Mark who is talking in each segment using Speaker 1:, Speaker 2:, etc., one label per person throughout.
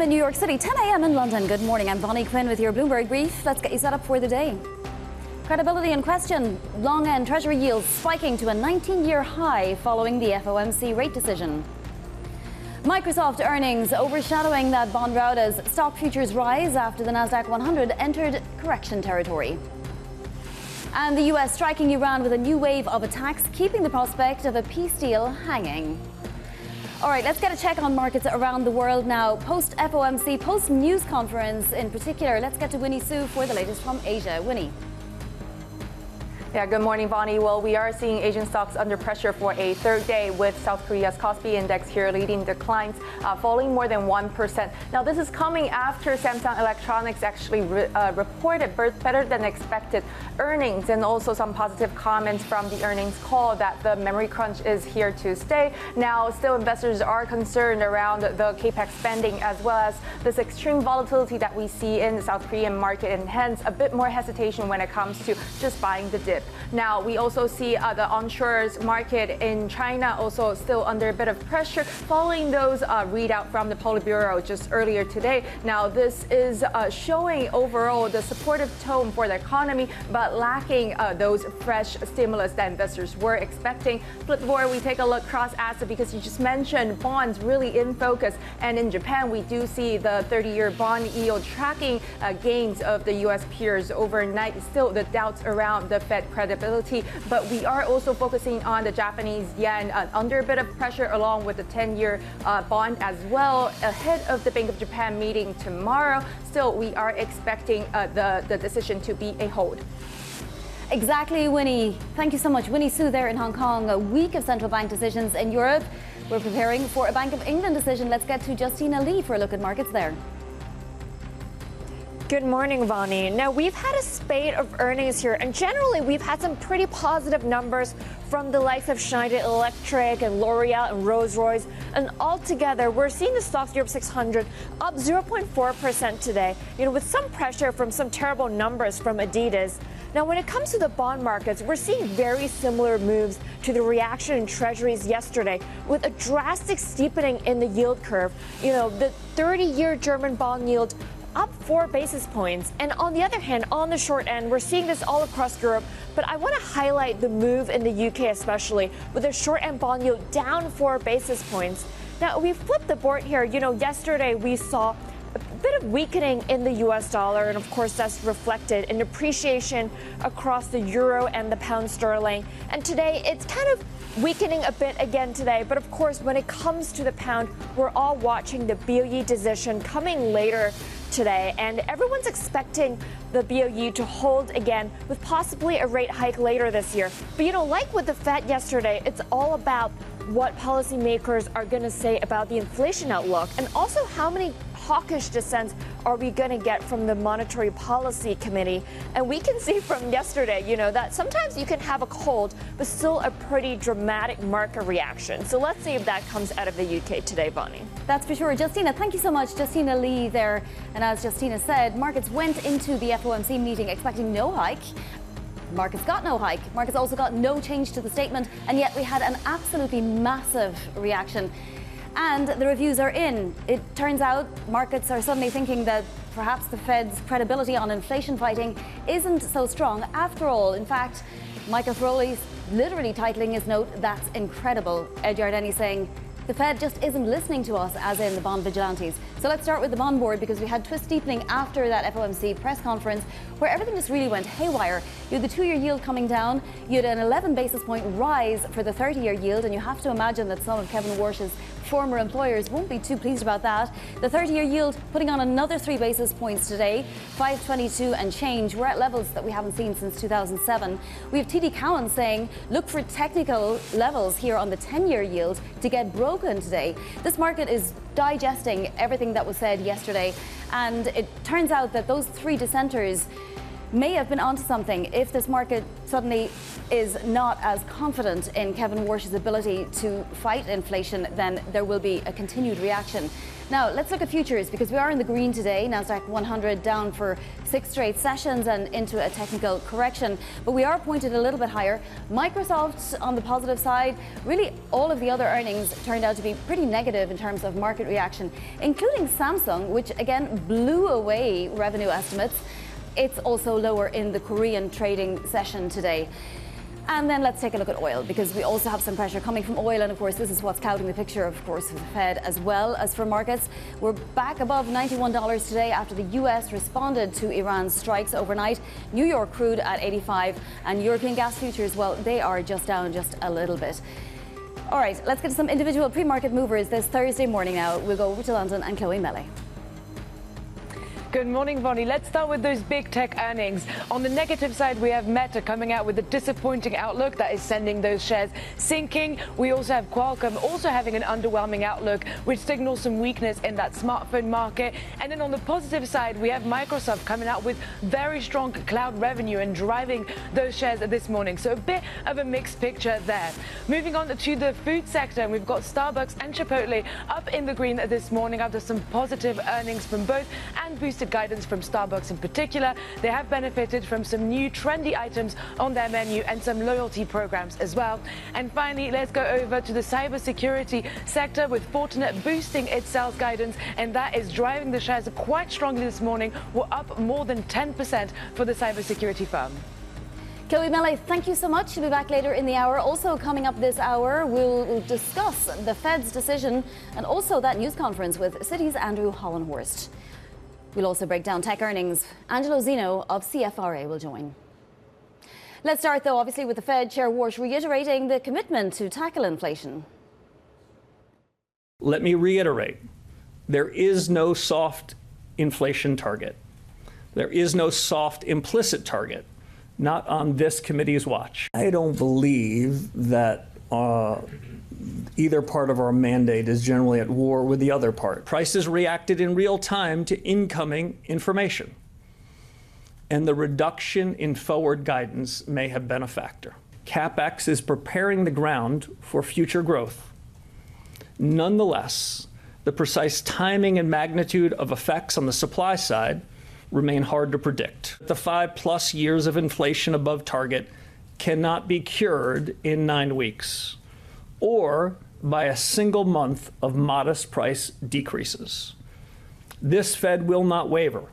Speaker 1: a.m. in New York City, 10 a.m. in London. Good morning. I'm Bonnie Quinn with your Bloomberg brief. Let's get you set up for the day. Credibility in question. Long-end Treasury yields spiking to a 19-year high following the FOMC rate decision. Microsoft earnings overshadowing that bond rout as stock futures rise after the Nasdaq 100 entered correction territory. And the U.S. striking Iran with a new wave of attacks, keeping the prospect of a peace deal hanging. All right, let's get a check on markets around the world now. Post-FOMC, post-news conference in particular. Let's get to Winnie Su for the latest from Asia. Winnie.
Speaker 2: Yeah, good morning, Bonnie. Well, we are seeing Asian stocks under pressure for a third day, with South Korea's Kospi index here leading declines, falling more than 1%. Now, this is coming after Samsung Electronics actually reported better than expected earnings, and also some positive comments from the earnings call that the memory crunch is here to stay. Now, still investors are concerned around the capex spending, as well as this extreme volatility that we see in the South Korean market, and hence a bit more hesitation when it comes to just buying the dip. Now, we also see the onshore market in China also still under a bit of pressure following those readout from the Politburo just earlier today. Now, this is showing overall the supportive tone for the economy, but lacking those fresh stimulus that investors were expecting. Flip forward, we take a look cross asset, because you just mentioned bonds really in focus. And in Japan, we do see the 30-year bond yield tracking gains of the U.S. peers overnight. Still, the doubts around the Fed credibility, but we are also focusing on the Japanese yen under a bit of pressure, along with the 10-year bond as well, ahead of the Bank of Japan meeting tomorrow. Still, we are expecting the decision to be a hold.
Speaker 1: Exactly, Winnie. Thank you so much. Winnie Su there in Hong Kong. A week of central bank decisions in Europe. We're preparing for a Bank of England decision. Let's get to Justina Lee for a look at markets there.
Speaker 3: Good morning, Bonnie. Now, we've had a spate of earnings here, and generally we've had some pretty positive numbers from the likes of Schneider Electric and L'Oreal and Rolls-Royce. And altogether, we're seeing the Stoxx Europe 600 up 0.4% today, with some pressure from some terrible numbers from Adidas. Now, when it comes to the bond markets, we're seeing very similar moves to the reaction in treasuries yesterday, with a drastic steepening in the yield curve. The 30-year German bond yield up 4 basis points. And on the other hand, on the short end, we're seeing this all across Europe. But I want to highlight the move in the UK especially, with the short end bond yield down 4 basis points. Now, we flipped the board here. Yesterday we saw a bit of weakening in the US dollar, and of course that's reflected in appreciation across the euro and the pound sterling. And today it's kind of weakening a bit again today. But of course, when it comes to the pound, we're all watching the BOE decision coming later today, and everyone's expecting the BOE to hold again, with possibly a rate hike later this year. But like with the Fed yesterday, it's all about what policymakers are going to say about the inflation outlook, and also how many hawkish dissents are we going to get from the Monetary Policy Committee. And we can see from yesterday, that sometimes you can have a cold, but still a pretty dramatic market reaction. So let's see if that comes out of the UK today, Bonnie.
Speaker 1: That's for sure. Justina, thank you so much. Justina Lee there. And as Justina said, markets went into the FOMC meeting expecting no hike. Markets got no hike. Markets also got no change to the statement. And yet we had an absolutely massive reaction. And the reviews are in. It turns out markets are suddenly thinking that perhaps the Fed's credibility on inflation fighting isn't so strong after all. In fact, Michael Feroli's literally titling his note, "That's incredible." Ed Yardeni saying, the Fed just isn't listening to us, as in the bond vigilantes. So let's start with the bond board, because we had twist steepening after that FOMC press conference, where everything just really went haywire. You had the 2-year yield coming down. You had an 11 basis point rise for the 30-year yield, and you have to imagine that some of Kevin Warsh's former employers won't be too pleased about that. The 30-year yield putting on another 3 basis points today, 522 and change. We're at levels that we haven't seen since 2007. We have TD Cowen saying, look for technical levels here on the 10-year yield to get broken today. This market is digesting everything that was said yesterday, and it turns out that those 3 dissenters may have been onto something. If this market suddenly is not as confident in Kevin Warsh's ability to fight inflation, then there will be a continued reaction. Now, let's look at futures because we are in the green today. Nasdaq 100 down for 6 straight sessions and into a technical correction. But we are pointed a little bit higher. Microsoft on the positive side. Really, all of the other earnings turned out to be pretty negative in terms of market reaction, including Samsung, which again blew away revenue estimates. It's also lower in the Korean trading session today. And then let's take a look at oil, because we also have some pressure coming from oil. And of course, this is what's clouding the picture, of course, for the Fed as well as for markets. We're back above $91 today after the US responded to Iran's strikes overnight. New York crude at 85 and European gas futures, well, they are just down just a little bit. All right, let's get to some individual pre-market movers this Thursday morning now. We'll go over to London and Chloe Mele.
Speaker 4: Good morning, Vonnie. Let's start with those big tech earnings. On the negative side, we have Meta coming out with a disappointing outlook that is sending those shares sinking. We also have Qualcomm also having an underwhelming outlook, which signals some weakness in that smartphone market. And then on the positive side, we have Microsoft coming out with very strong cloud revenue and driving those shares this morning. So a bit of a mixed picture there. Moving on to the food sector, we've got Starbucks and Chipotle up in the green this morning after some positive earnings from both and boosted guidance from Starbucks in particular. They have benefited from some new trendy items on their menu and some loyalty programs as well. And finally, let's go over to the cybersecurity sector with Fortinet boosting its sales guidance, and that is driving the shares quite strongly this morning. We're up more than 10% for the cybersecurity firm.
Speaker 1: Chloe Mele, thank you so much. She'll be back later in the hour. Also coming up this hour, we'll discuss the Fed's decision and also that news conference with Citi's Andrew Hollenhorst. We'll also break down tech earnings. Angelo Zino of CFRA will join. Let's start, though, obviously, with the Fed Chair Warsh reiterating the commitment to tackle inflation.
Speaker 5: Let me reiterate, there is no soft inflation target. There is no soft implicit target, not on this committee's watch. I don't believe that either part of our mandate is generally at war with the other part. Prices reacted in real time to incoming information, and the reduction in forward guidance may have been a factor. CapEx is preparing the ground for future growth. Nonetheless, the precise timing and magnitude of effects on the supply side remain hard to predict. The 5+ years of inflation above target cannot be cured in 9 weeks, or by a single month of modest price decreases. This Fed will not waver.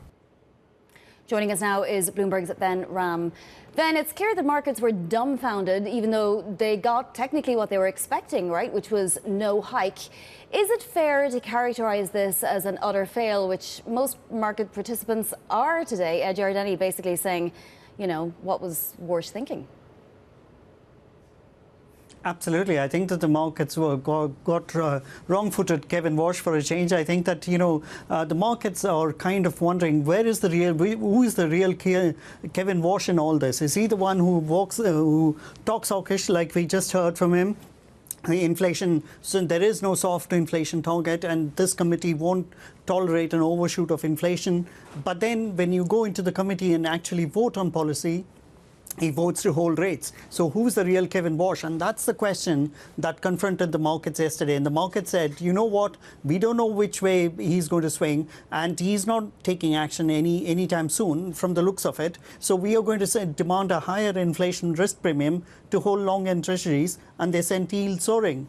Speaker 1: Joining us now is Bloomberg's Ben Ram. Ben, it's clear that markets were dumbfounded, even though they got technically what they were expecting, right, which was no hike. Is it fair to characterize this as an utter fail, which most market participants are today? Ed Giardini basically saying, you know, what was Warsh thinking?
Speaker 6: Absolutely. I think that the markets got wrong-footed Kevin Warsh for a change. I think that, the markets are kind of wondering who is the real Kevin Warsh in all this? Is he the one who talks hawkish like we just heard from him? The inflation, so there is no soft inflation target, and this committee won't tolerate an overshoot of inflation. But then when you go into the committee and actually vote on policy, he votes to hold rates. So who's the real Kevin Warsh? And that's the question that confronted the markets yesterday. And the market said, you know what, we don't know which way he's going to swing, and he's not taking action anytime soon from the looks of it. So we are going to demand a higher inflation risk premium to hold long-end treasuries, and they sent yields soaring.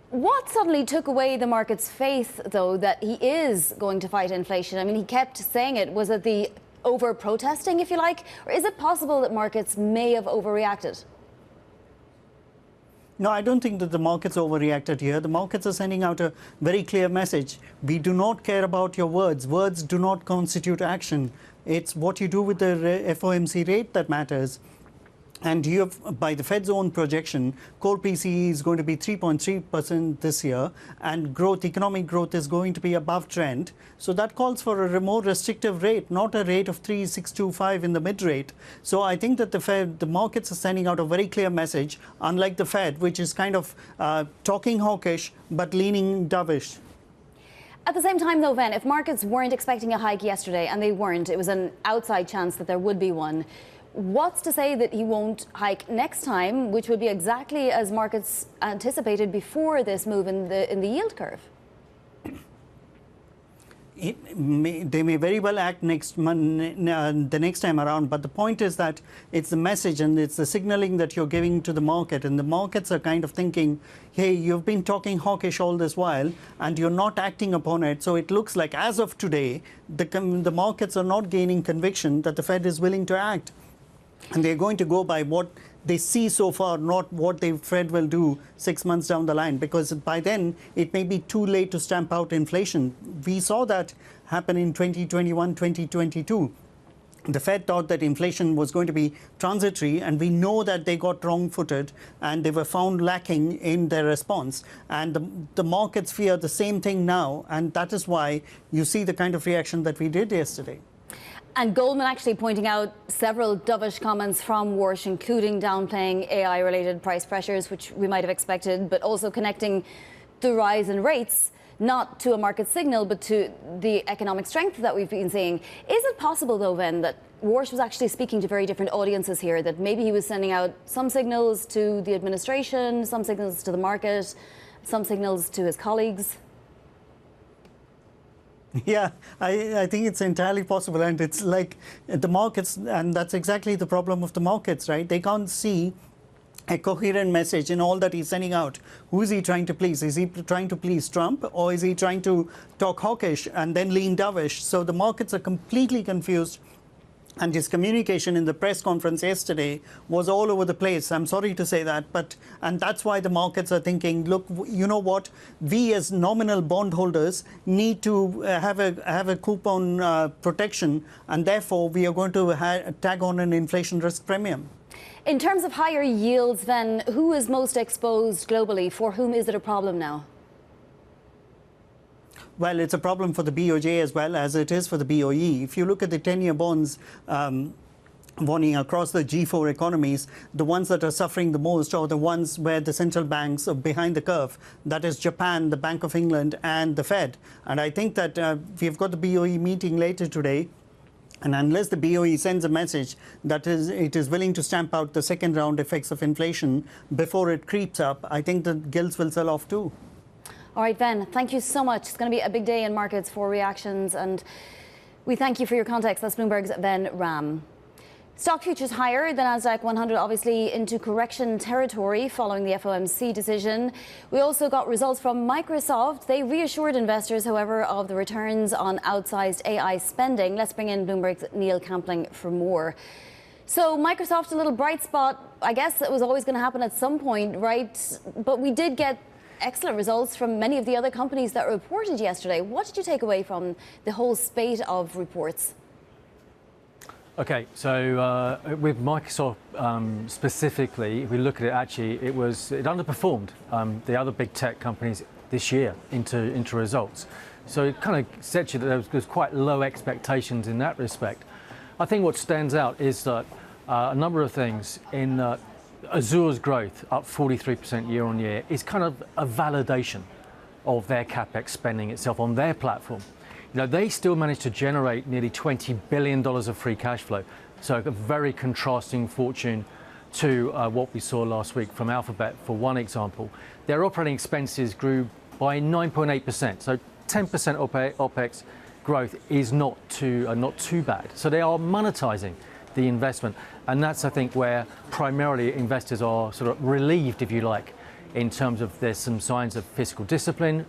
Speaker 1: What suddenly took away the market's faith, though, that he is going to fight inflation? I mean, he kept saying it. Was it the over-protesting, if you like? Or is it possible that markets may have overreacted?
Speaker 6: No, I don't think that the markets overreacted here. The markets are sending out a very clear message. We do not care about your words. Words do not constitute action. It's what you do with the FOMC rate that matters. And you have, by the Fed's own projection, core PCE is going to be 3.3% this year, and economic growth is going to be above trend. So that calls for a more restrictive rate, not a rate of 3.625 in the mid-rate. So I think that the markets are sending out a very clear message, unlike the Fed, which is kind of talking hawkish but leaning dovish.
Speaker 1: At the same time, though, Ben, if markets weren't expecting a hike yesterday, and they weren't, it was an outside chance that there would be one. What's to say that he won't hike next time, which would be exactly as markets anticipated before this move in the yield curve?
Speaker 6: they may very well act the next time around, but the point is that it's the message and it's the signaling that you're giving to the market, and the markets are kind of thinking, hey, you've been talking hawkish all this while and you're not acting upon it. So it looks like as of today, the markets are not gaining conviction that the Fed is willing to act, and they're going to go by what they see so far, not what the Fed will do 6 months down the line, because by then it may be too late to stamp out inflation. We saw that happen in 2021, 2022. The Fed thought that inflation was going to be transitory, and we know that they got wrong-footed and they were found lacking in their response. And the markets fear the same thing now, and that is why you see the kind of reaction that we did yesterday.
Speaker 1: And Goldman actually pointing out several dovish comments from Warsh, including downplaying AI-related price pressures, which we might have expected, but also connecting the rise in rates not to a market signal, but to the economic strength that we've been seeing. Is it possible, though, then, that Warsh was actually speaking to very different audiences here, that maybe he was sending out some signals to the administration, some signals to the market, some signals to his colleagues?
Speaker 6: Yeah, I think it's entirely possible, and it's like the markets, and that's exactly the problem of the markets, right? They can't see a coherent message in all that he's sending out. Who is he trying to please? Is he trying to please Trump, or is he trying to talk hawkish and then lean dovish? So the markets are completely confused. And his communication in the press conference yesterday was all over the place. I'm sorry to say that, and that's why the markets are thinking, look, you know what? We as nominal bondholders need to have a coupon protection, and therefore we are going to tag on an inflation risk premium.
Speaker 1: In terms of higher yields, then, who is most exposed globally? For whom is it a problem now?
Speaker 6: Well, it's a problem for the BOJ as well as it is for the BOE. If you look at the 10-year bonds, warning across the G4 economies, the ones that are suffering the most are the ones where the central banks are behind the curve. That is Japan, the Bank of England, and the Fed. And I think that we've got the BOE meeting later today. And unless the BOE sends a message that it is willing to stamp out the second round effects of inflation before it creeps up, I think the gilts will sell off too.
Speaker 1: All right, Ben, thank you so much. It's going to be a big day in markets for reactions, and we thank you for your context. That's Bloomberg's Ben Ram. Stock futures higher, the Nasdaq 100 obviously into correction territory following the FOMC decision. We also got results from Microsoft. They reassured investors, however, of the returns on outsized AI spending. Let's bring in Bloomberg's Neil Campling for more. So Microsoft, a little bright spot. I guess it was always going to happen at some point, right? But we did get excellent results from many of the other companies that reported yesterday. What did you take away from the whole spate of reports?
Speaker 7: Okay, so with Microsoft specifically, if we look at it, actually, it underperformed the other big tech companies this year into results. So it kind of sets you that there was quite low expectations in that respect. I think what stands out is that a number of things in Azure's growth, up 43% year on year, is kind of a validation of their capex spending itself on their platform. You know, they still managed to generate nearly $20 billion of free cash flow. So a very contrasting fortune to what we saw last week from Alphabet, for one example. Their operating expenses grew by 9.8%. So 10% OPEX growth is not too bad. So they are monetizing the investment. And that's, I think, where primarily investors are sort of relieved, if you like, in terms of there's some signs of fiscal discipline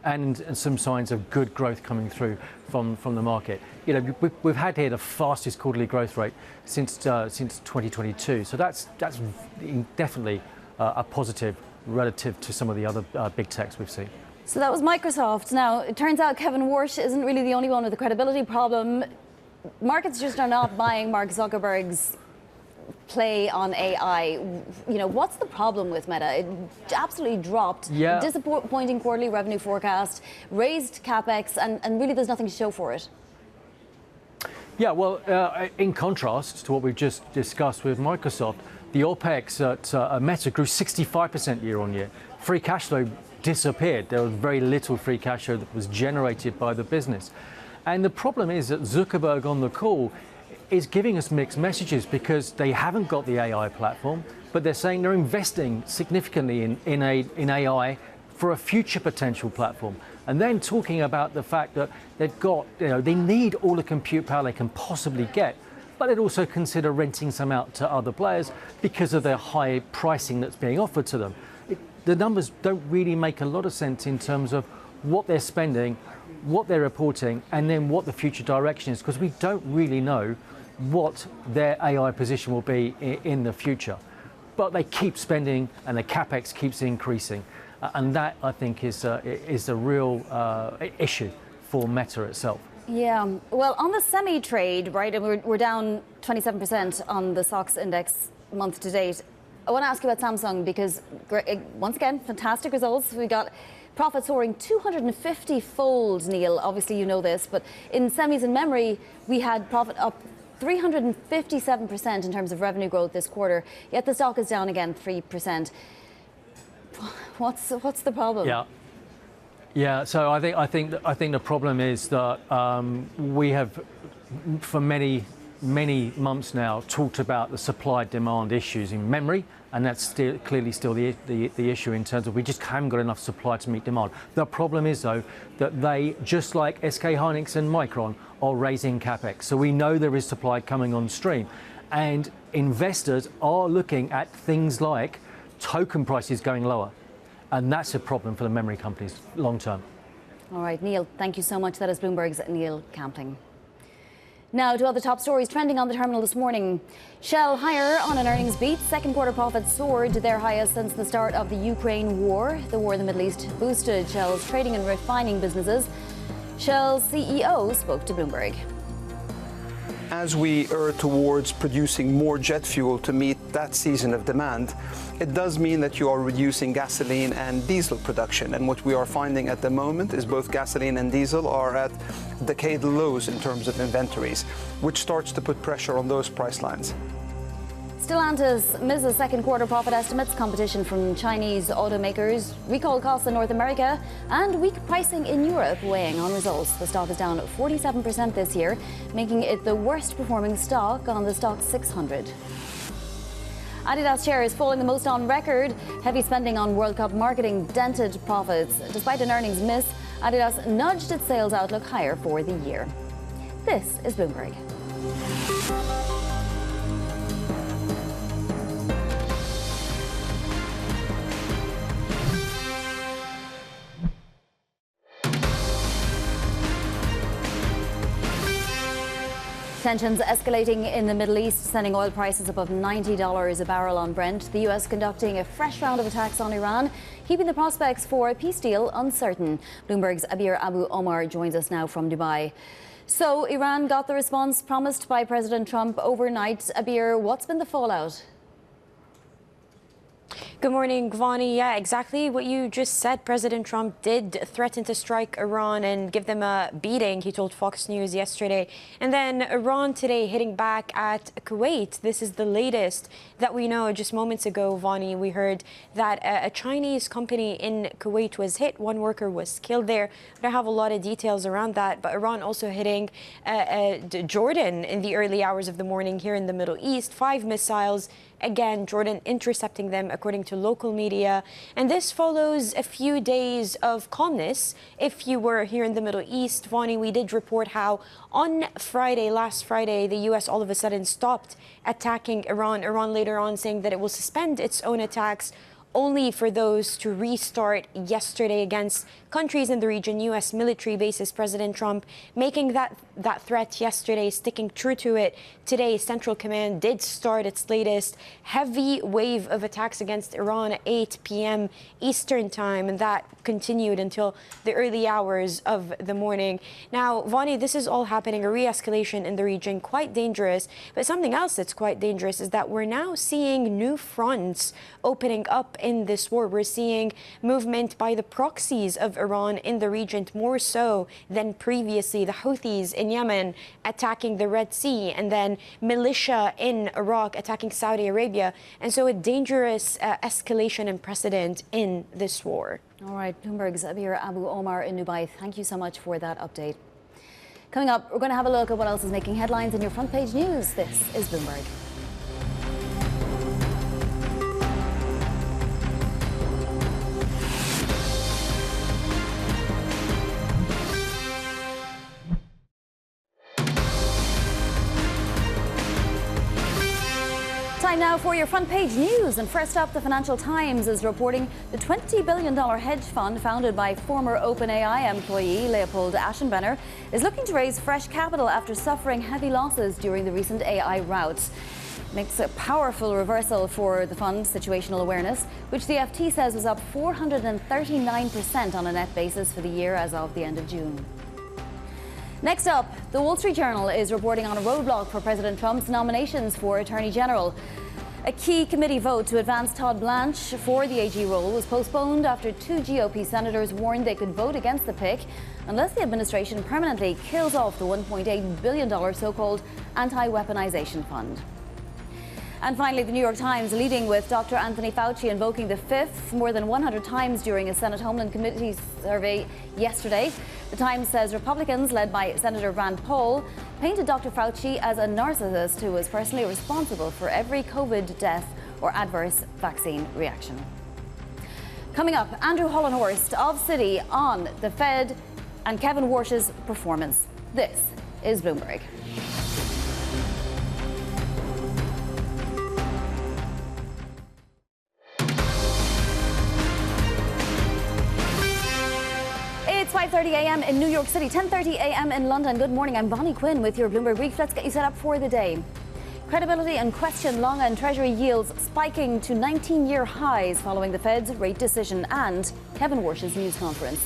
Speaker 7: and some signs of good growth coming through from the market. You know, we've had here the fastest quarterly growth rate since 2022. So that's definitely a positive relative to some of the other big techs we've seen.
Speaker 1: So that was Microsoft. Now, it turns out Kevin Warsh isn't really the only one with a credibility problem. Markets just are not buying Mark Zuckerberg's play on AI. You know, what's the problem with Meta? It absolutely dropped.
Speaker 7: Yeah.
Speaker 1: Disappointing quarterly revenue forecast, raised capex, and really there's nothing to show for it.
Speaker 7: Yeah, well, in contrast to what we've just discussed with Microsoft, the OPEX at Meta grew 65% year on year. Free cash flow disappeared. There was very little free cash flow that was generated by the business. And the problem is that Zuckerberg on the call is giving us mixed messages because they haven't got the AI platform, but they're saying they're investing significantly in AI for a future potential platform. And then talking about the fact that they've got, they need all the compute power they can possibly get, but they'd also consider renting some out to other players because of their high pricing that's being offered to them. The numbers don't really make a lot of sense in terms of what they're spending, what they're reporting, and then what the future direction is, because we don't really know what their AI position will be in the future. But they keep spending and the capex keeps increasing. And that, I think, is a real issue for Meta itself.
Speaker 1: Yeah, well, on the semi trade, right, and we're down 27% on the SOX index month to date. I want to ask you about Samsung because, once again, fantastic results. We got profit soaring 250-fold, Neil. Obviously, you know this, but in semis and memory, we had profit up 357% in terms of revenue growth this quarter. Yet the stock is down again 3%. What's the problem?
Speaker 7: Yeah. So I think the problem is that we have, for many months now, talked about the supply-demand issues in memory, and that's clearly still the issue in terms of we just haven't got enough supply to meet demand. The problem is, though, that they, just like SK Hynix and Micron, are raising capex. So we know there is supply coming on stream, and investors are looking at things like token prices going lower, and that's a problem for the memory companies long term.
Speaker 1: All right, Neil, thank you so much. That is Bloomberg's Neil Campling. Now to other top stories trending on the terminal this morning. Shell higher on an earnings beat. Second quarter profits soared to their highest since the start of the Ukraine war. The war in the Middle East boosted Shell's trading and refining businesses. Shell's CEO spoke to Bloomberg.
Speaker 8: As we err towards producing more jet fuel to meet that season of demand, it does mean that you are reducing gasoline and diesel production. And what we are finding at the moment is both gasoline and diesel are at decadal lows in terms of inventories, which starts to put pressure on those price lines.
Speaker 1: Stellantis misses second quarter profit estimates, competition from Chinese automakers, recall costs in North America, and weak pricing in Europe weighing on results. The stock is down 47% this year, making it the worst performing stock on the stock 600. Adidas shares falling the most on record. Heavy spending on World Cup marketing dented profits. Despite an earnings miss, Adidas nudged its sales outlook higher for the year. This is Bloomberg. Tensions escalating in the Middle East, sending oil prices above $90 a barrel on Brent. The US conducting a fresh round of attacks on Iran, keeping the prospects for a peace deal uncertain. Bloomberg's Abir Abu Omar joins us now from Dubai. So Iran got the response promised by President Trump overnight. Abir, what's been the fallout?
Speaker 3: Good morning, Vani. Yeah, exactly what you just said. President Trump did threaten to strike Iran and give them a beating, he told Fox News yesterday. And then Iran today hitting back at Kuwait. This is the latest that we know. Just moments ago, Vani, we heard that a Chinese company in Kuwait was hit. One worker was killed there. I don't have a lot of details around that, but Iran also hitting Jordan in the early hours of the morning here in the Middle East. 5 missiles. Again, Jordan intercepting them, according to local media. And this follows a few days of calmness. If you were here in the Middle East, Vani, we did report how on Friday, last Friday, the U.S. all of a sudden stopped attacking Iran. Iran later on saying that it will suspend its own attacks only for those to restart yesterday against countries in the region, U.S. military bases. President Trump making that threat yesterday, sticking true to it. Today, Central Command did start its latest heavy wave of attacks against Iran at 8 p.m. Eastern time, and that continued until the early hours of the morning. Now, Vani, this is all happening, a re-escalation in the region, quite dangerous. But something else that's quite dangerous is that we're now seeing new fronts opening up in this war. We're seeing movement by the proxies of Iran in the region, more so than previously. The Houthis in Yemen attacking the Red Sea, and then militia in Iraq attacking Saudi Arabia. And so a dangerous escalation and precedent in this war.
Speaker 1: All right, Bloomberg's Abir Abu Omar in Dubai. Thank you so much for that update. Coming up, we're going to have a look at what else is making headlines in your front page news. This is Bloomberg. Time now for your front page news. And first up, the Financial Times is reporting the $20 billion hedge fund founded by former OpenAI employee Leopold Aschenbrenner is looking to raise fresh capital after suffering heavy losses during the recent AI rout. Makes a powerful reversal for the fund's situational awareness, which the FT says was up 439% on a net basis for the year as of the end of June. Next up, the Wall Street Journal is reporting on a roadblock for President Trump's nominations for Attorney General. A key committee vote to advance Todd Blanche for the AG role was postponed after two GOP senators warned they could vote against the pick unless the administration permanently kills off the $1.8 billion so-called anti-weaponization fund. And finally, the New York Times leading with Dr. Anthony Fauci invoking the fifth more than 100 times during a Senate Homeland Committee survey yesterday. The Times says Republicans, led by Senator Rand Paul, painted Dr. Fauci as a narcissist who was personally responsible for every COVID death or adverse vaccine reaction. Coming up, Andrew Hollenhorst of Citi on the Fed and Kevin Warsh's performance. This is Bloomberg. It's 5:30 a.m. in New York City, 10:30 a.m. in London. Good morning, I'm Bonnie Quinn with your Bloomberg Brief. Let's get you set up for the day. Credibility and question long and Treasury yields spiking to 19-year highs following the Fed's rate decision and Kevin Warsh's news conference.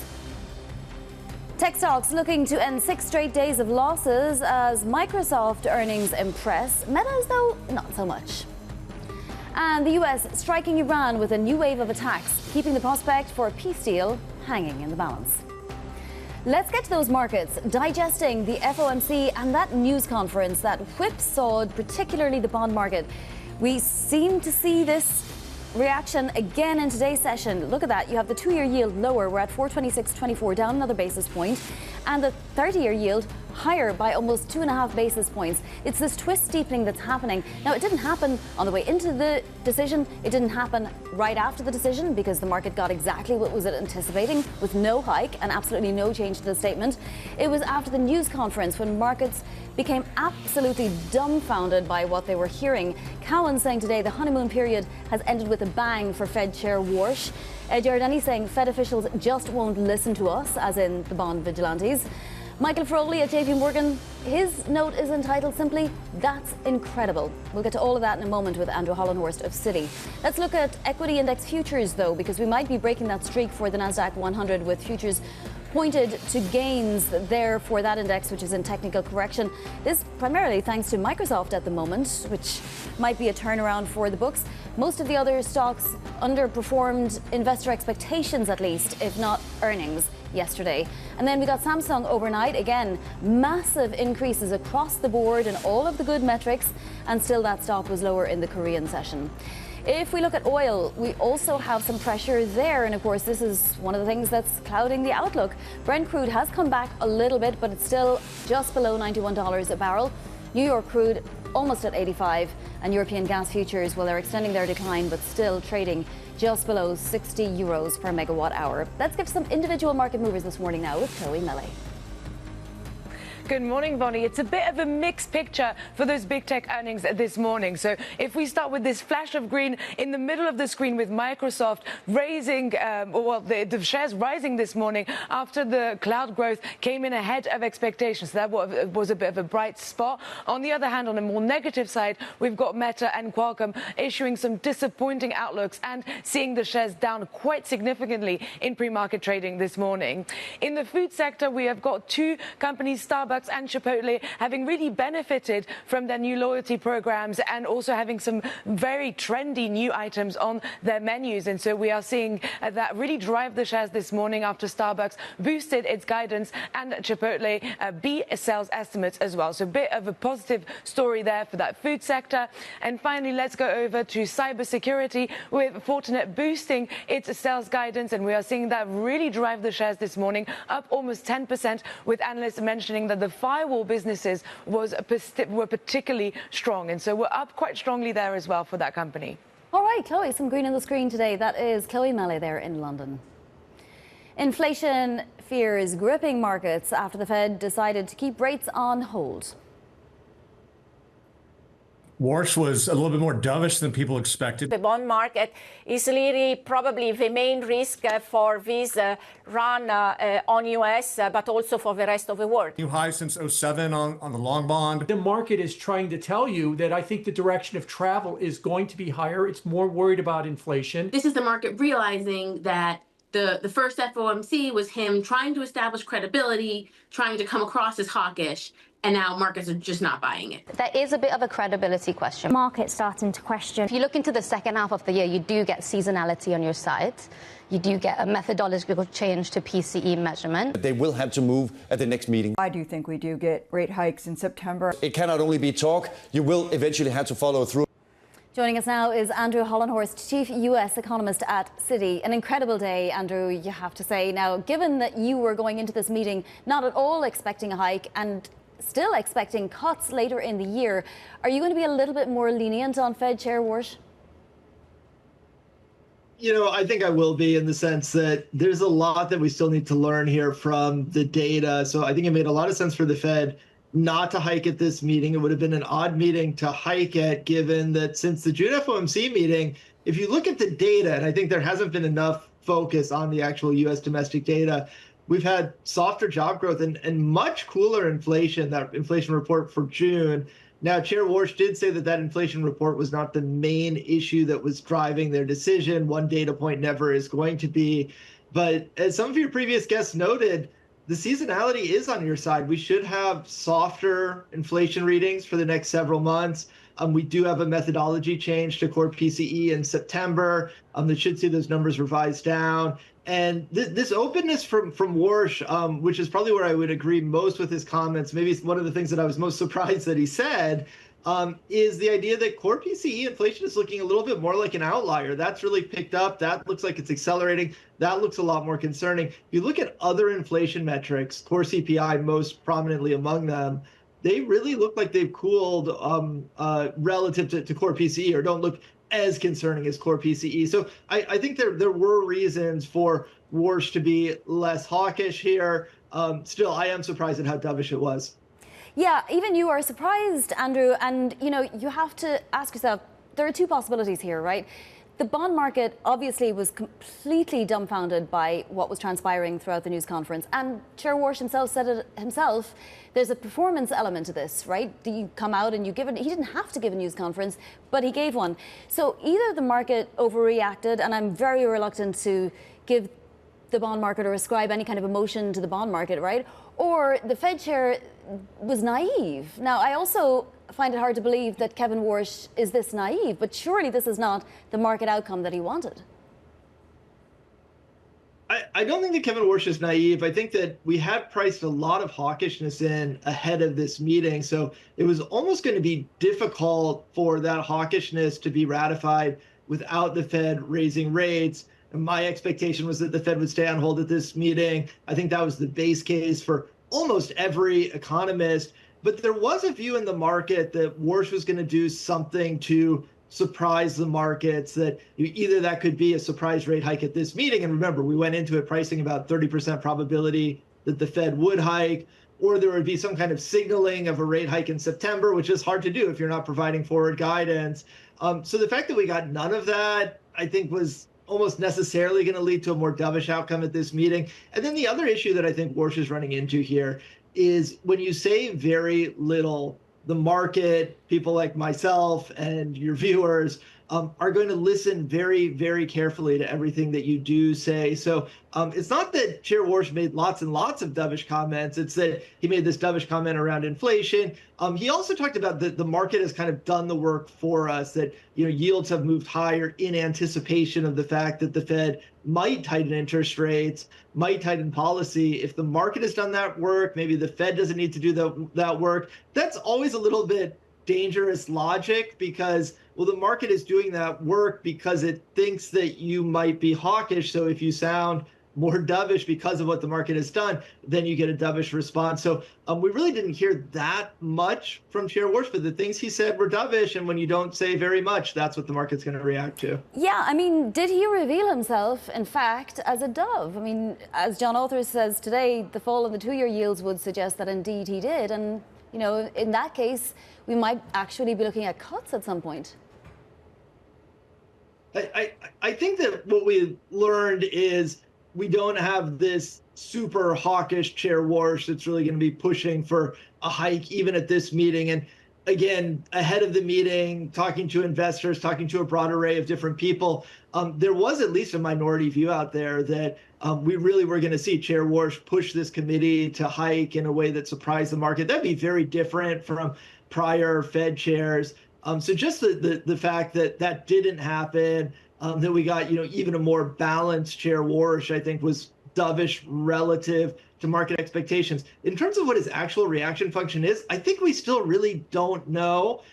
Speaker 1: Tech stocks looking to end 6 straight days of losses as Microsoft earnings impress. Meta's, though, not so much. And the US striking Iran with a new wave of attacks, keeping the prospect for a peace deal hanging in the balance. Let's get to those markets, digesting the FOMC and that news conference that whipsawed particularly the bond market. We seem to see this reaction again in today's session. Look at that. You have the 2-year yield lower. We're at 426.24, down another basis point. And the 30-year yield higher by almost 2.5 basis points. It's this twist steepening that's happening. Now, it didn't happen on the way into the decision. It didn't happen right after the decision because the market got exactly what was it anticipating with no hike and absolutely no change to the statement. It was after the news conference when markets became absolutely dumbfounded by what they were hearing. Cowen saying today the honeymoon period has ended with a bang for Fed Chair Warsh. Giordani saying Fed officials just won't listen to us, as in the bond vigilantes. Michael Froley at JP Morgan, his note is entitled simply, "That's incredible." We'll get to all of that in a moment with Andrew Hollenhorst of Citi. Let's look at equity index futures, though, because we might be breaking that streak for the Nasdaq 100 with futures pointed to gains there for that index, which is in technical correction. This primarily thanks to Microsoft at the moment, which might be a turnaround for the books. Most of the other stocks underperformed investor expectations, at least, if not earnings, yesterday. And then we got Samsung overnight. Again, massive increases across the board in all of the good metrics, and still that stock was lower in the Korean session. If we look at oil, we also have some pressure there. And of course, this is one of the things that's clouding the outlook. Brent crude has come back a little bit, but it's still just below $91 a barrel. New York crude almost at 85, and European gas futures, well, they're extending their decline, but still trading just below 60 euros per megawatt hour. Let's get to some individual market movers this morning now with Chloe Melee.
Speaker 4: Good morning, Bonnie. It's a bit of a mixed picture for those big tech earnings this morning. So if we start with this flash of green in the middle of the screen with Microsoft raising, the shares rising this morning after the cloud growth came in ahead of expectations. So that was a bit of a bright spot. On the other hand, on a more negative side, we've got Meta and Qualcomm issuing some disappointing outlooks and seeing the shares down quite significantly in pre-market trading this morning. In the food sector, we have got two companies, Starbucks and Chipotle, having really benefited from their new loyalty programs and also having some very trendy new items on their menus. And so we are seeing that really drive the shares this morning after Starbucks boosted its guidance and Chipotle beat sales estimates as well. So a bit of a positive story there for that food sector. And finally, let's go over to cybersecurity with Fortinet boosting its sales guidance. And we are seeing that really drive the shares this morning, up almost 10%, with analysts mentioning that the firewall businesses were particularly strong. And so we're up quite strongly there as well for that company.
Speaker 1: All right, Chloe, some green on the screen today. That is Chloe Melee there in London. Inflation fears gripping markets after the Fed decided to keep rates on hold.
Speaker 9: Warsh was a little bit more dovish than people expected.
Speaker 10: The bond market is really probably the main risk for this run on U.S., but also for the rest of the world.
Speaker 9: New high since 2007 on the long bond.
Speaker 11: The market is trying to tell you that I think the direction of travel is going to be higher. It's more worried about inflation.
Speaker 12: This is the market realizing that the first FOMC was him trying to establish credibility, trying to come across as hawkish, and now markets are just not buying it.
Speaker 13: There is a bit of a credibility question.
Speaker 14: Market starting to question.
Speaker 13: If you look into the second half of the year, you do get seasonality on your side. You do get a methodological change to PCE measurement.
Speaker 15: They will have to move at the next meeting.
Speaker 16: I do think we do get rate hikes in September.
Speaker 15: It cannot only be talk. You will eventually have to follow through.
Speaker 1: Joining us now is Andrew Hollenhorst, Chief U.S. Economist at Citi. An incredible day, Andrew, you have to say. Now, given that you were going into this meeting not at all expecting a hike and still expecting cuts later in the year, are you going to be a little bit more lenient on Fed Chair Warsh?
Speaker 17: You know, I think I will be, in the sense that there's a lot that we still need to learn here from the data. So I think it made a lot of sense for the Fed not to hike at this meeting. It would have been an odd meeting to hike at, given that since the June FOMC meeting, if you look at the data, and I think there hasn't been enough focus on the actual U.S. domestic data, we've had softer job growth and much cooler inflation, that inflation report for June. Now, Chair Warsh did say that inflation report was not the main issue that was driving their decision. One data point never is going to be. But as some of your previous guests noted, the seasonality is on your side. We should have softer inflation readings for the next several months. We do have a methodology change to core PCE in September that should see those numbers revised down. And this openness from Warsh, which is probably where I would agree most with his comments, maybe one of the things that I was most surprised that he said, is the idea that core PCE inflation is looking a little bit more like an outlier. That's really picked up. That looks like it's accelerating. That looks a lot more concerning. If you look at other inflation metrics, core CPI most prominently among them, they really look like they've cooled relative to core PCE, or don't look as concerning as core PCE. So I think there were reasons for Warsh to be less hawkish here. Still, I am surprised at how dovish it was.
Speaker 1: Yeah, even you are surprised, Andrew. And, you know, you have to ask yourself, there are two possibilities here, right? The bond market obviously was completely dumbfounded by what was transpiring throughout the news conference. And Chair Warsh himself said it himself. There's a performance element to this, right? You come out and you give it. He didn't have to give a news conference, but he gave one. So either the market overreacted, and I'm very reluctant to give the bond market or ascribe any kind of emotion to the bond market, right? Or the Fed chair was naive. Now, I also find it hard to believe that Kevin Warsh is this naive, but surely this is not the market outcome that he wanted.
Speaker 17: I don't think that Kevin Warsh is naive. I think that we had priced a lot of hawkishness in ahead of this meeting. So it was almost going to be difficult for that hawkishness to be ratified without the Fed raising rates. And my expectation was that the Fed would stay on hold at this meeting. I think that was the base case for almost every economist. But there was a view in the market that Warsh was going to do something to surprise the markets, that either that could be a surprise rate hike at this meeting. And remember, we went into it pricing about 30% probability that the Fed would hike, or there would be some kind of signaling of a rate hike in September, which is hard to do if you're not providing forward guidance. So the fact that we got none of that, I think, was almost necessarily going to lead to a more dovish outcome at this meeting. And then the other issue that I think Warsh is running into here is when you say very little, the market, people like myself and your viewers, are going to listen very, very carefully to everything that you do say. So it's not that Chair Warsh made lots and lots of dovish comments. It's that he made this dovish comment around inflation. He also talked about that the market has kind of done the work for us, that yields have moved higher in anticipation of the fact that the Fed might tighten interest rates, might tighten policy. If the market has done that work, maybe the Fed doesn't need to do that work. That's always a little bit dangerous logic, because, well, the market is doing that work because it thinks that you might be hawkish. So if you sound more dovish because of what the market has done, then you get a dovish response. So we really didn't hear that much from Chair Warsh, but the things he said were dovish. And when you don't say very much, that's what the market's going to react to.
Speaker 1: Yeah, I mean, did he reveal himself, in fact, as a dove? I mean, as John Authers says today, the fall in the 2-year yields would suggest that indeed he did. And You know, in that case, we might actually be looking at cuts at some point.
Speaker 17: I think that what we learned is we don't have this super hawkish Chair Warsh that's really going to be pushing for a hike even at this meeting. And again, ahead of the meeting, talking to investors, talking to a broad array of different people, there was at least a minority view out there that we really were going to see Chair Warsh push this committee to hike in a way that surprised the market. That'd be very different from prior Fed chairs. So just the fact that that didn't happen, that we got even a more balanced Chair Warsh, I think was dovish relative to market expectations. In terms of what his actual reaction function is, I think we still really don't know.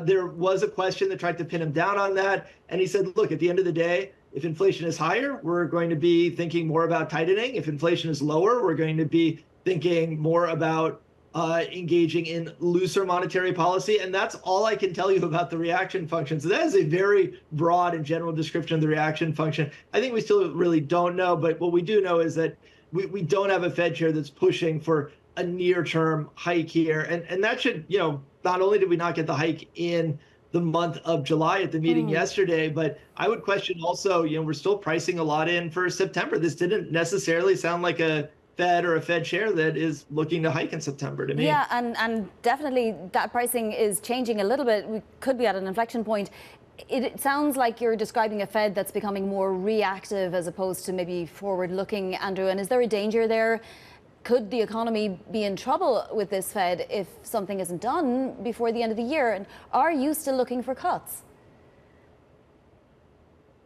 Speaker 17: There was a question that tried to pin him down on that, and he said, look, at the end of the day, if inflation is higher, we're going to be thinking more about tightening. If inflation is lower, we're going to be thinking more about engaging in looser monetary policy. And that's all I can tell you about the reaction function. So that is a very broad and general description of the reaction function. I think we still really don't know, but what we do know is that we don't have a Fed chair that's pushing for a near-term hike here. And that should, not only did we not get the hike in the month of July at the meeting yesterday, but I would question also, we're still pricing a lot in for September. This didn't necessarily sound like a Fed or a Fed chair that is looking to hike in September to me.
Speaker 1: Yeah, and definitely that pricing is changing a little bit. We could be at an inflection point. It sounds like you're describing a Fed that's becoming more reactive as opposed to maybe forward-looking, Andrew. And is there a danger there? Could the economy be in trouble with this Fed if something isn't done before the end of the year? And are you still looking for cuts?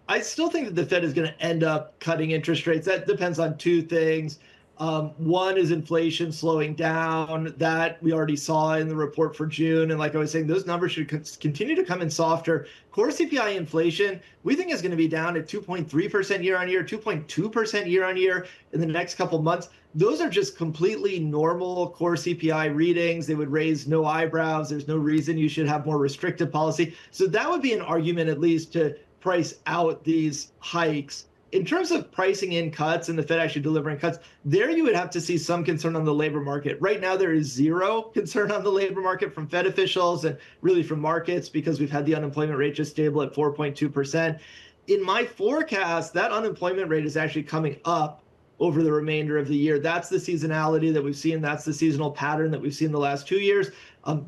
Speaker 17: I still think that the Fed is going to end up cutting interest rates. That depends on two things. One is inflation slowing down. That we already saw in the report for June. And like I was saying, those numbers should continue to come in softer. Core CPI inflation, we think is going to be down at 2.3% year on year, 2.2% year on year in the next couple months. Those are just completely normal core CPI readings. They would raise no eyebrows. There's no reason you should have more restrictive policy. So that would be an argument, at least, to price out these hikes. In terms of pricing in cuts and the Fed actually delivering cuts, there you would have to see some concern on the labor market. Right now, there is zero concern on the labor market from Fed officials and really from markets because we've had the unemployment rate just stable at 4.2%. In my forecast, that unemployment rate is actually coming up over the remainder of the year. That's the seasonality that we've seen. That's the seasonal pattern that we've seen the last 2 years.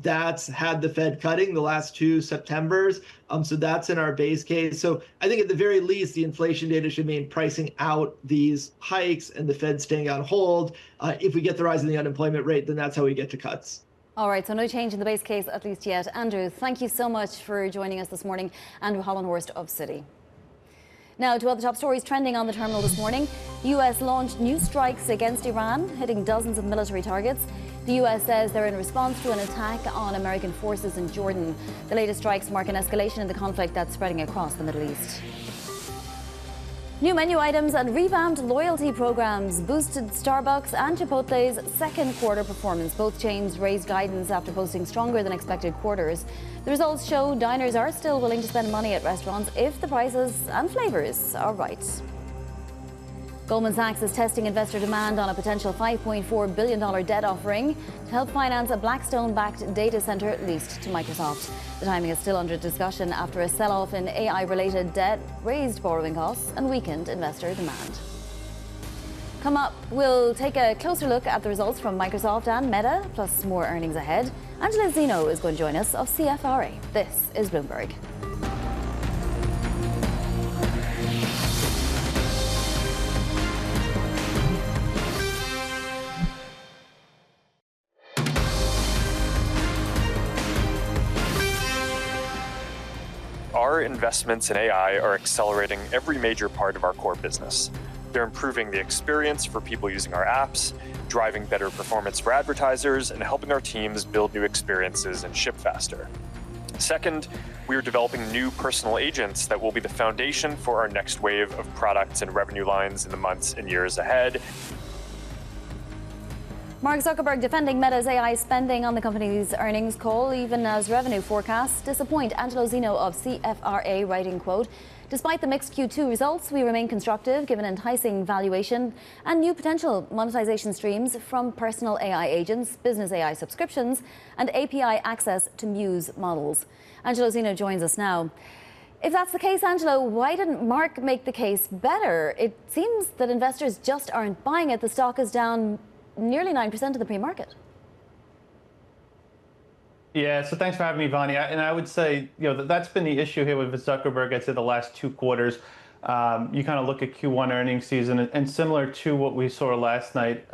Speaker 17: That's had the Fed cutting the last 2 Septembers. So that's in our base case. So I think at the very least, the inflation data should mean pricing out these hikes and the Fed staying on hold. If we get the rise in the unemployment rate, then that's how we get to cuts.
Speaker 1: All right, so no change in the base case, at least yet. Andrew, thank you so much for joining us this morning. Andrew Hollenhorst of Citi. Now to other top stories trending on the terminal this morning. The US launched new strikes against Iran, hitting dozens of military targets. The US says they're in response to an attack on American forces in Jordan. The latest strikes mark an escalation in the conflict that's spreading across the Middle East. New menu items and revamped loyalty programs boosted Starbucks and Chipotle's second quarter performance. Both chains raised guidance after posting stronger than expected quarters. The results show diners are still willing to spend money at restaurants if the prices and flavors are right. Goldman Sachs is testing investor demand on a potential $5.4 billion debt offering to help finance a Blackstone-backed data center leased to Microsoft. The timing is still under discussion after a sell-off in AI-related debt raised borrowing costs and weakened investor demand. Come up, we'll take a closer look at the results from Microsoft and Meta, plus more earnings ahead. Angelo Zino is going to join us of CFRA. This is Bloomberg.
Speaker 14: Our investments in AI are accelerating every major part of our core business. They're improving the experience for people using our apps, driving better performance for advertisers, and helping our teams build new experiences and ship faster. Second, we are developing new personal agents that will be the foundation for our next wave of products and revenue lines in the months and years ahead.
Speaker 1: Mark Zuckerberg defending Meta's AI spending on the company's earnings call, even as revenue forecasts disappoint. Angelo Zino of CFRA writing, quote, "Despite the mixed Q2 results, we remain constructive given enticing valuation and new potential monetization streams from personal AI agents, business AI subscriptions, and API access to Muse models." Angelo Zino joins us now. If that's the case, Angelo, why didn't Mark make the case better? It seems that investors just aren't buying it. The stock is down nearly 9% of the pre-market.
Speaker 18: Yeah, so thanks for having me, Vonnie. And I would say, that's been the issue here with Zuckerberg, I'd say the last 2 quarters. You kind of look at Q1 earnings season, and similar to what we saw last night,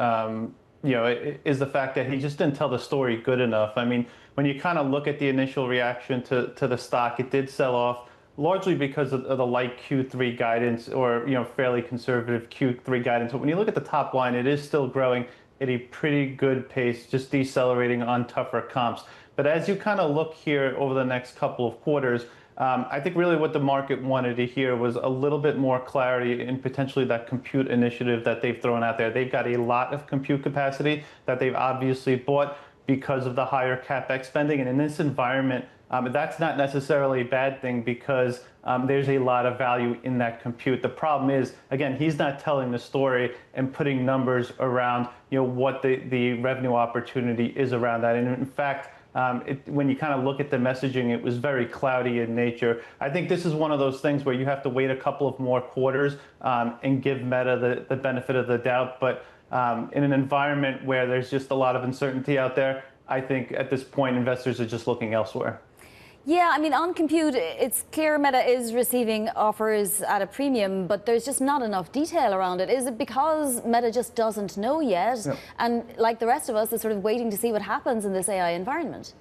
Speaker 18: is the fact that he just didn't tell the story good enough. I mean, when you kind of look at the initial reaction to the stock, it did sell off largely because of the light Q3 guidance or, fairly conservative Q3 guidance. But when you look at the top line, it is still growing at a pretty good pace, just decelerating on tougher comps. But as you kind of look here over the next couple of quarters, I think really what the market wanted to hear was a little bit more clarity in potentially that compute initiative that they've thrown out there. They've got a lot of compute capacity that they've obviously bought because of the higher CapEx spending. And in this environment, that's not necessarily a bad thing because there's a lot of value in that compute. The problem is, again, he's not telling the story and putting numbers around what the revenue opportunity is around that. And in fact, when you kind of look at the messaging, it was very cloudy in nature. I think this is one of those things where you have to wait a couple of more quarters and give Meta the benefit of the doubt. But in an environment where there's just a lot of uncertainty out there, I think at this point, investors are just looking elsewhere.
Speaker 1: Yeah, I mean, on compute, it's clear Meta is receiving offers at a premium, but there's just not enough detail around it. Is it because Meta just doesn't know yet? No. And like the rest of us, is sort of waiting to see what happens in this AI environment?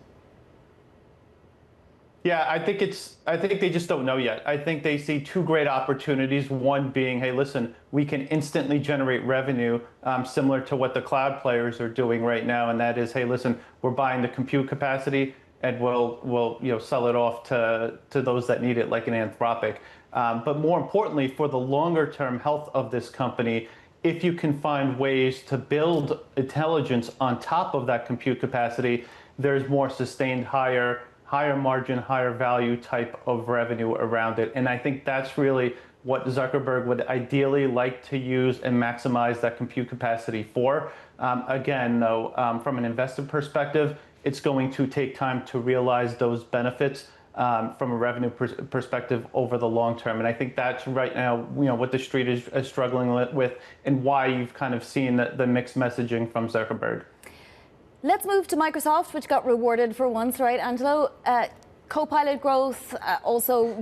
Speaker 18: Yeah, I think they just don't know yet. I think they see 2 great opportunities. One being, hey, listen, we can instantly generate revenue similar to what the cloud players are doing right now. And that is, hey, listen, we're buying the compute capacity and we'll sell it off to those that need it, like an Anthropic. But more importantly, for the longer term health of this company, if you can find ways to build intelligence on top of that compute capacity, there's more sustained higher margin, higher value type of revenue around it. And I think that's really what Zuckerberg would ideally like to use and maximize that compute capacity for. Again, though, from an investor perspective, it's going to take time to realize those benefits from a revenue perspective over the long term. And I think that's right now, what the street is struggling with and why you've kind of seen the mixed messaging from Zuckerberg.
Speaker 1: Let's move to Microsoft, which got rewarded for once, right, Angelo? Copilot growth, also,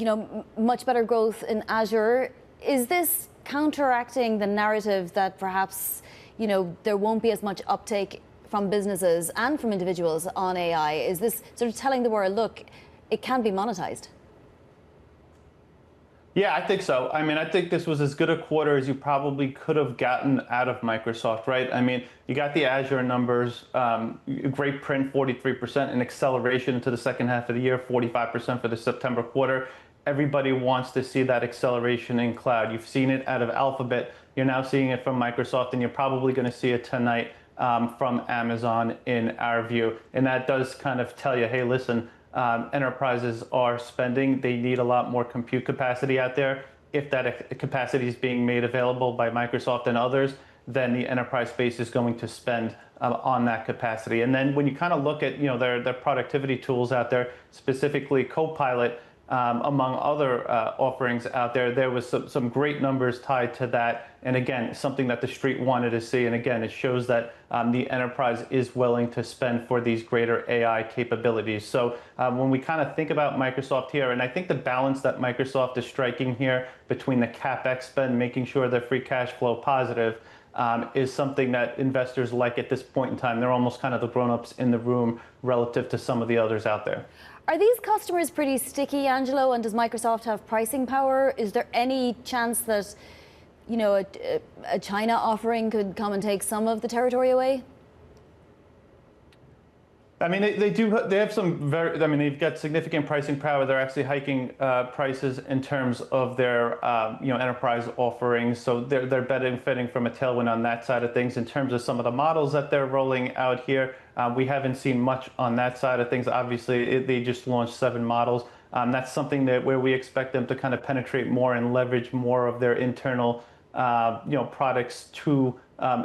Speaker 1: much better growth in Azure. Is this counteracting the narrative that perhaps, there won't be as much uptake from businesses and from individuals on AI? Is this sort of telling the world, look, it can be monetized?
Speaker 18: Yeah, I think so. I mean, I think this was as good a quarter as you probably could have gotten out of Microsoft, right? I mean, you got the Azure numbers, great print, 43%, an acceleration into the second half of the year, 45% for the September quarter. Everybody wants to see that acceleration in cloud. You've seen it out of Alphabet. You're now seeing it from Microsoft, and you're probably going to see it tonight from Amazon in our view. And that does kind of tell you, hey, listen, enterprises are spending. They need a lot more compute capacity out there. If that capacity is being made available by Microsoft and others, then the enterprise space is going to spend on that capacity. And then when you kind of look at their productivity tools out there, specifically Copilot, among other offerings out there, there was some great numbers tied to that. And again, something that the street wanted to see. And again, it shows that the enterprise is willing to spend for these greater AI capabilities. So when we kind of think about Microsoft here, and I think the balance that Microsoft is striking here between the CapEx spend, making sure they're free cash flow positive, is something that investors like at this point in time. They're almost kind of the grown-ups in the room relative to some of the others out there.
Speaker 1: Are these customers pretty sticky, Angelo? And does Microsoft have pricing power? Is there any chance that, a China offering could come and take some of the territory away?
Speaker 18: I mean, they have some they've got significant pricing power. They're actually hiking prices in terms of their, enterprise offerings. So they're benefiting from a tailwind on that side of things. In terms of some of the models that they're rolling out here, we haven't seen much on that side of things. Obviously, they just launched 7 models. That's something where we expect them to kind of penetrate more and leverage more of their internal, products to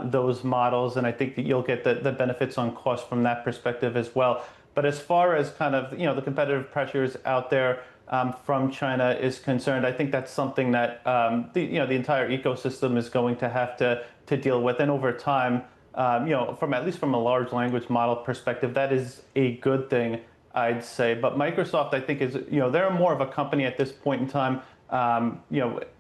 Speaker 18: those models, and I think that you'll get the benefits on cost from that perspective as well. But as far as kind of the competitive pressures out there from China is concerned, I think that's something that the entire ecosystem is going to have to deal with, and over time, from at least from a large language model perspective, that is a good thing, I'd say. But Microsoft, I think, is they're more of a company at this point in time.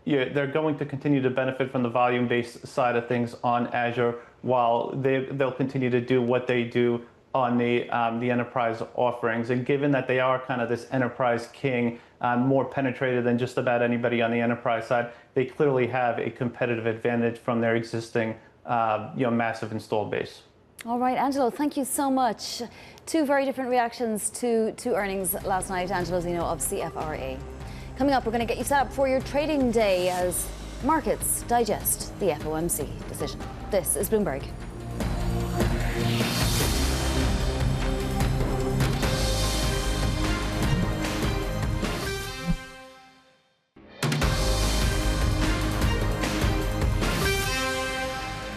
Speaker 18: They're going to continue to benefit from the volume-based side of things on Azure, while they'll continue to do what they do on the enterprise offerings. And given that they are kind of this enterprise king, more penetrated than just about anybody on the enterprise side, they clearly have a competitive advantage from their existing, massive installed base.
Speaker 1: All right, Angelo, thank you so much. 2 very different reactions to earnings last night. Angelo Zino of CFRA. Coming up, we're going to get you set up for your trading day as markets digest the FOMC decision. This is Bloomberg.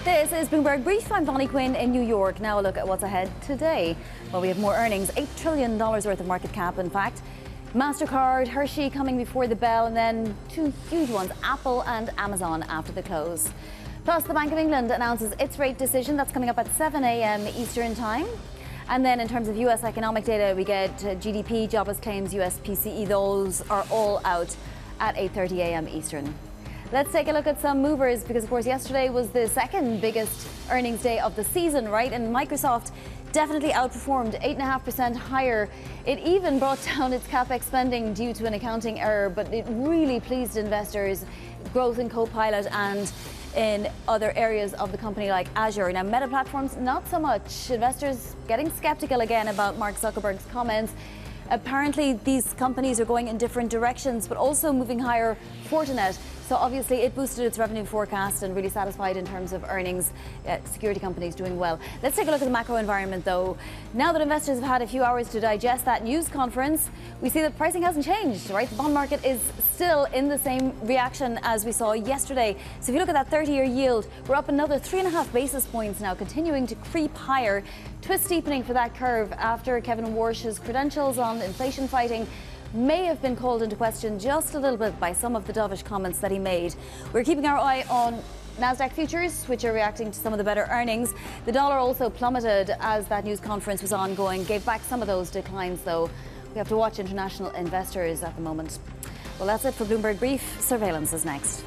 Speaker 1: This is Bloomberg Brief. I'm Bonnie Quinn in New York. Now a look at what's ahead today. Well, we have more earnings, $8 trillion worth of market cap, in fact. MasterCard, Hershey coming before the bell, and then 2 huge ones, Apple and Amazon, after the close. Plus, the Bank of England announces its rate decision. That's coming up at 7 a.m. Eastern Time. And then in terms of U.S. economic data, we get GDP, jobless claims, U.S. PCE. Those are all out at 8:30 a.m. Eastern. Let's take a look at some movers, because, of course, yesterday was the second biggest earnings day of the season, right? And Microsoft definitely outperformed, 8.5% higher. It even brought down its capex spending due to an accounting error, but it really pleased investors. Growth in Copilot and in other areas of the company like Azure. Now, Meta Platforms, not so much. Investors getting skeptical again about Mark Zuckerberg's comments. Apparently, these companies are going in different directions, but also moving higher. Fortinet. So obviously it boosted its revenue forecast and really satisfied in terms of earnings. Security companies doing well. Let's take a look at the macro environment, though. Now that investors have had a few hours to digest that news conference, we see that pricing hasn't changed, right? The bond market is still in the same reaction as we saw yesterday. So if you look at that 30-year yield, we're up another 3.5 basis points now, continuing to creep higher. Twist steepening for that curve after Kevin Warsh's credentials on inflation fighting may have been called into question just a little bit by some of the dovish comments that he made. We're keeping our eye on NASDAQ futures, which are reacting to some of the better earnings. The dollar also plummeted as that news conference was ongoing, gave back some of those declines, though. We have to watch international investors at the moment. Well, that's it for Bloomberg Brief. Surveillance is next.